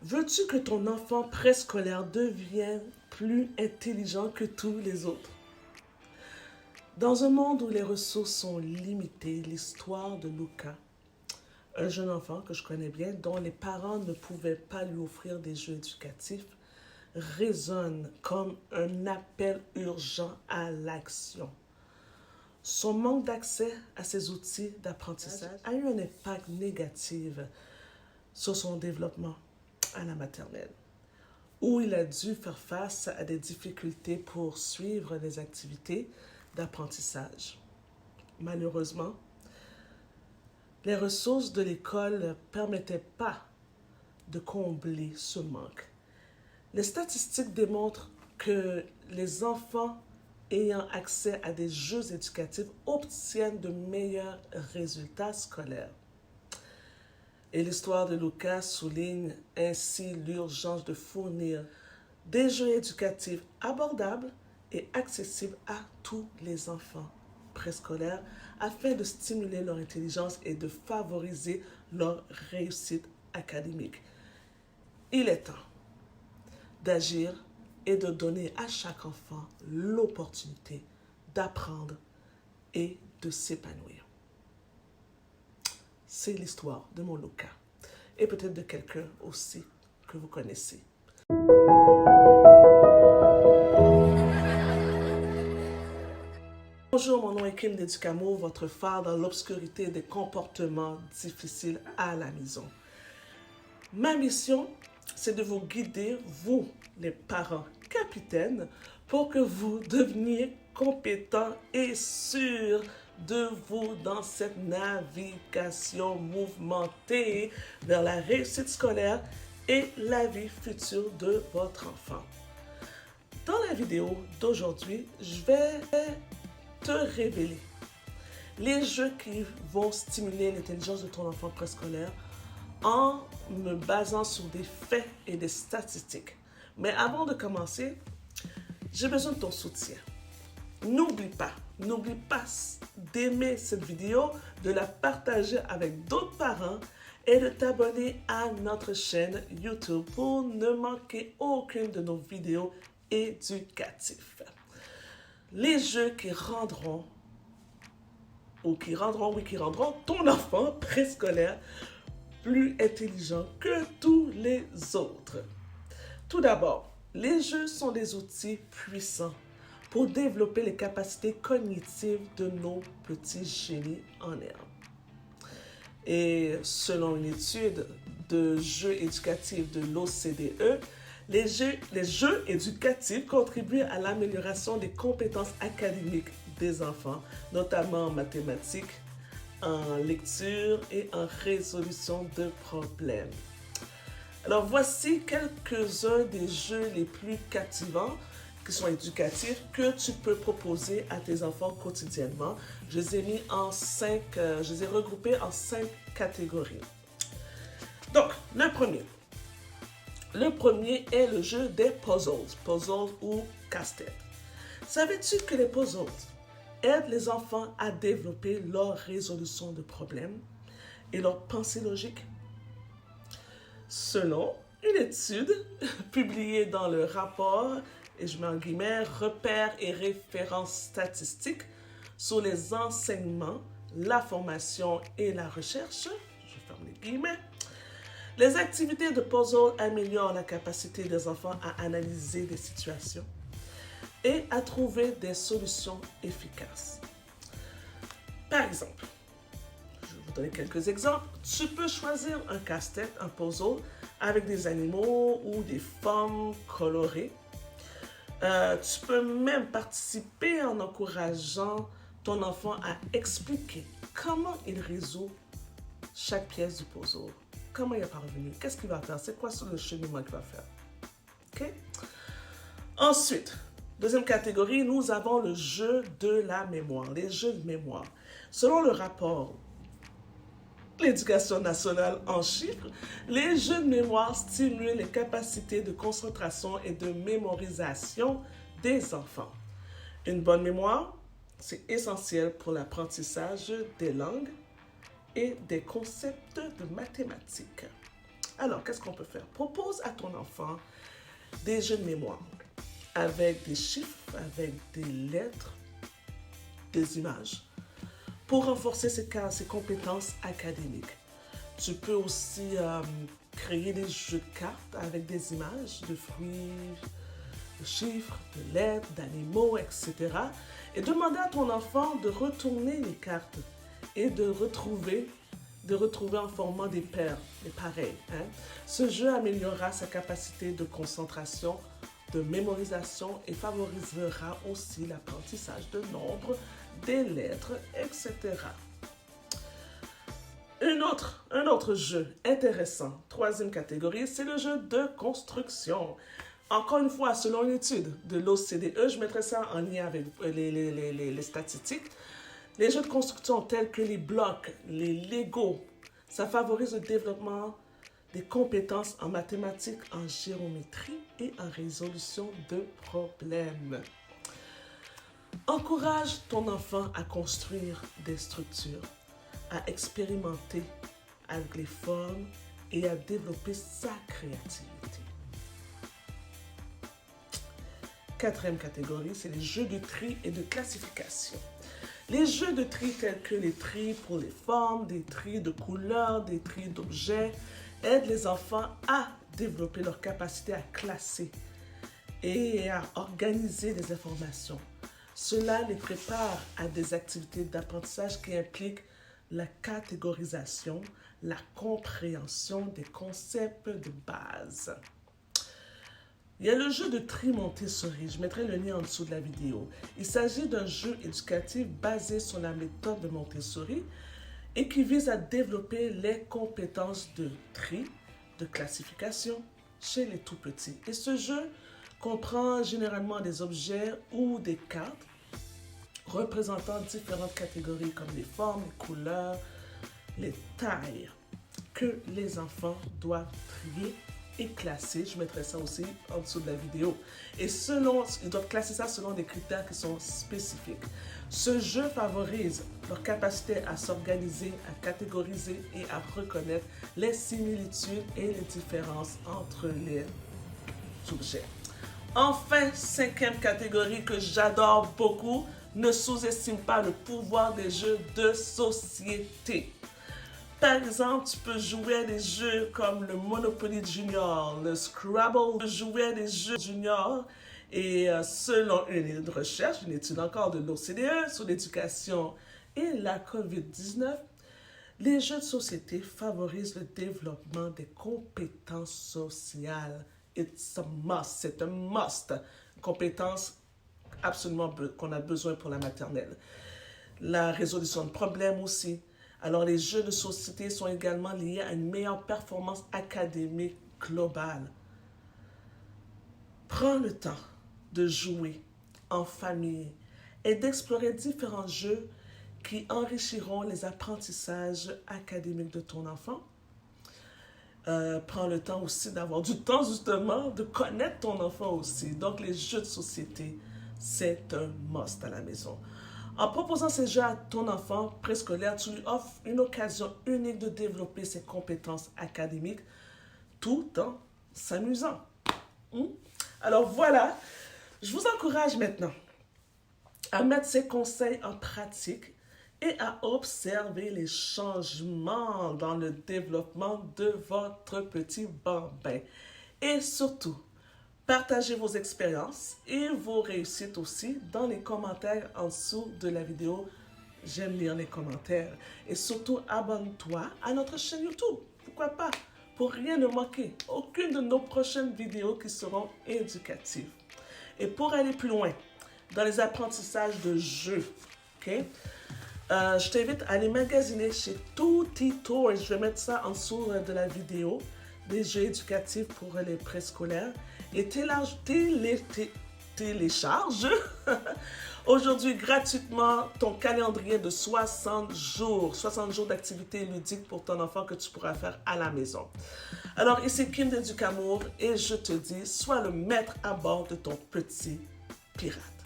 Veux-tu que ton enfant préscolaire devienne plus intelligent que tous les autres? Dans un monde où les ressources sont limitées, l'histoire de Luca, un jeune enfant que je connais bien, dont les parents ne pouvaient pas lui offrir des jeux éducatifs, résonne comme un appel urgent à l'action. Son manque d'accès à ces outils d'apprentissage a eu un impact négatif sur son développement à la maternelle, où il a dû faire face à des difficultés pour suivre les activités d'apprentissage. Malheureusement, les ressources de l'école ne permettaient pas de combler ce manque. Les statistiques démontrent que les enfants ayant accès à des jeux éducatifs obtiennent de meilleurs résultats scolaires. Et l'histoire de Luca souligne ainsi l'urgence de fournir des jeux éducatifs abordables et accessibles à tous les enfants préscolaires afin de stimuler leur intelligence et de favoriser leur réussite académique. Il est temps d'agir et de donner à chaque enfant l'opportunité d'apprendre et de s'épanouir. C'est l'histoire de mon Luca et peut-être de quelqu'un aussi que vous connaissez. Bonjour, mon nom est Kim Déducamo, votre phare dans l'obscurité des comportements difficiles à la maison. Ma mission, c'est de vous guider, vous, les parents capitaines, pour que vous deveniez compétents et sûrs de vous dans cette navigation mouvementée vers la réussite scolaire et la vie future de votre enfant. Dans la vidéo d'aujourd'hui, je vais te révéler les jeux qui vont stimuler l'intelligence de ton enfant préscolaire en me basant sur des faits et des statistiques. Mais avant de commencer, j'ai besoin de ton soutien. N'oublie pas d'aimer cette vidéo, de la partager avec d'autres parents et de t'abonner à notre chaîne YouTube pour ne manquer aucune de nos vidéos éducatives. Les jeux qui rendront ton enfant préscolaire plus intelligent que tous les autres. Tout d'abord, les jeux sont des outils puissants pour développer les capacités cognitives de nos petits génies en herbe. Et selon une étude de jeux éducatifs de l'OCDE, les jeux éducatifs contribuent à l'amélioration des compétences académiques des enfants, notamment en mathématiques, en lecture et en résolution de problèmes. Alors voici quelques-uns des jeux les plus captivants qui sont éducatifs que tu peux proposer à tes enfants quotidiennement. Je les ai regroupés en 5 catégories. Donc, le premier est le jeu des puzzles ou casse-tête. Savais-tu que les puzzles aident les enfants à développer leur résolution de problèmes et leur pensée logique? Selon une étude publiée dans le rapport, et je mets en guillemets, repères et références statistiques sur les enseignements, la formation et la recherche, je ferme les guillemets, les activités de puzzle améliorent la capacité des enfants à analyser des situations et à trouver des solutions efficaces. Par exemple, je vais vous donner quelques exemples. Tu peux choisir un casse-tête, un puzzle, avec des animaux ou des formes colorées. Tu peux même participer en encourageant ton enfant à expliquer comment il résout chaque pièce du puzzle. Comment il est parvenu? Qu'est-ce qu'il va faire? C'est quoi le cheminement qu'il va faire? OK? Ensuite, deuxième catégorie, nous avons le jeu de la mémoire, les jeux de mémoire. Selon le rapport L'Éducation nationale en chiffres, les jeux de mémoire stimulent les capacités de concentration et de mémorisation des enfants. Une bonne mémoire, c'est essentiel pour l'apprentissage des langues et des concepts de mathématiques. Alors, qu'est-ce qu'on peut faire? Propose à ton enfant des jeux de mémoire avec des chiffres, avec des lettres, des images, pour renforcer ses compétences académiques. Tu peux aussi créer des jeux de cartes avec des images de fruits, de chiffres, de lettres, d'animaux, etc. Et demander à ton enfant de retourner les cartes et de retrouver en formant des paires, des pareils. Hein. Ce jeu améliorera sa capacité de concentration, de mémorisation et favorisera aussi l'apprentissage de nombres, des lettres, etc. Un autre jeu intéressant, troisième catégorie, c'est le jeu de construction. Encore une fois, selon une étude de l'OCDE, je mettrai ça en lien avec les statistiques, les jeux de construction tels que les blocs, les Lego, ça favorise le développement des compétences en mathématiques, en géométrie et en résolution de problèmes. Encourage ton enfant à construire des structures, à expérimenter avec les formes et à développer sa créativité. Quatrième catégorie, c'est les jeux de tri et de classification. Les jeux de tri tels que les tris pour les formes, des tris de couleurs, des tris d'objets, aident les enfants à développer leur capacité à classer et à organiser les informations. Cela les prépare à des activités d'apprentissage qui impliquent la catégorisation, la compréhension des concepts de base. Il y a le jeu de tri Montessori, je mettrai le lien en dessous de la vidéo. Il s'agit d'un jeu éducatif basé sur la méthode de Montessori et qui vise à développer les compétences de tri, de classification chez les tout-petits. Et ce jeu comprend généralement des objets ou des cartes représentant différentes catégories comme les formes, les couleurs, les tailles que les enfants doivent trier et classer. Je mettrai ça aussi en dessous de la vidéo. Et ils doivent classer ça selon des critères qui sont spécifiques. Ce jeu favorise leur capacité à s'organiser, à catégoriser et à reconnaître les similitudes et les différences entre les objets. Enfin, cinquième catégorie que j'adore beaucoup, ne sous-estime pas le pouvoir des jeux de société. Par exemple, tu peux jouer à des jeux comme le Monopoly Junior, le Scrabble, tu peux jouer à des jeux juniors et selon une recherche, une étude encore de l'OCDE sur l'éducation et la COVID-19, les jeux de société favorisent le développement des compétences sociales. It's a must, c'est un must. Compétences absolument qu'on a besoin pour la maternelle. La résolution de problèmes aussi. Alors, les jeux de société sont également liés à une meilleure performance académique globale. Prends le temps de jouer en famille et d'explorer différents jeux qui enrichiront les apprentissages académiques de ton enfant. Prends le temps aussi d'avoir du temps justement de connaître ton enfant aussi. Donc, les jeux de société, c'est un must à la maison. En proposant ces jeux à ton enfant préscolaire, tu lui offres une occasion unique de développer ses compétences académiques tout en s'amusant. Alors voilà, je vous encourage maintenant à mettre ces conseils en pratique et à observer les changements dans le développement de votre petit bambin. Et surtout, partagez vos expériences et vos réussites aussi dans les commentaires en dessous de la vidéo. J'aime lire les commentaires. Et surtout, abonne-toi à notre chaîne YouTube. Pourquoi pas? Pour rien ne manquer. Aucune de nos prochaines vidéos qui seront éducatives. Et pour aller plus loin dans les apprentissages de jeux, ok? Je t'invite à aller magasiner chez Tutti Toys. Je vais mettre ça en dessous de la vidéo. Des jeux éducatifs pour les préscolaires. Et télécharge aujourd'hui gratuitement ton calendrier de 60 jours d'activités ludiques pour ton enfant que tu pourras faire à la maison. Alors ici Kim d'Éducamour et je te dis, sois le maître à bord de ton petit pirate.